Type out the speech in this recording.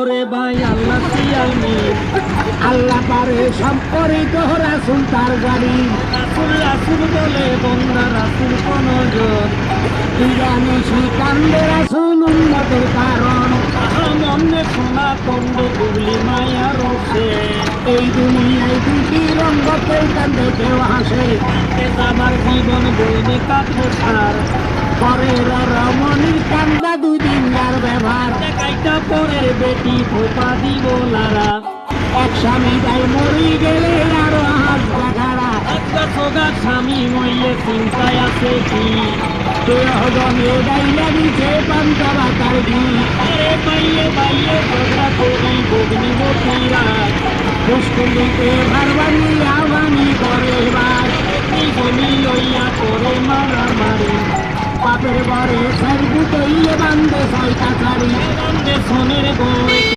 ওরে ভাই আল্লাহ সিয়ালমি আল্লাহ পারে সম্পর্কিত রাসূল তার গাড়ি রাসুল রাসুল বলে বন্দা রাসুল কোন জন দিগানিশি কান্দে রাসূল উন্নতের কারণ মনে সোনা কন্দ গুগলি মায়া রসে এই দুনিয়ায় দুটি রঙ্গ কেউ কান্দে কেউ হাসে আমার জীবন বইনে কাটবো সার পরের রমণীর কান্দা দুই দিন যার ব্যবহার দেখাইটা পরের বেটি ফোপা দিব নারা এক স্বামী তাই মরি গেলে আরো হাস দেখারা একটা সোগা স্বামী মইলে চিন্তায় আছে কি দেহগমে ডাইলা দিছে পান্তবা তার ঘি আরে বাইয়ে বাইয়ে ঝগড়া করি বগনি মতিরা মুশকিলিতে ভারবানি আবানি করে বার এই জমি লইয়া করে মারামারি পাপের বরে সারবুতইয়ে বান্ধে ছয়টা চারি সোনের গড়ে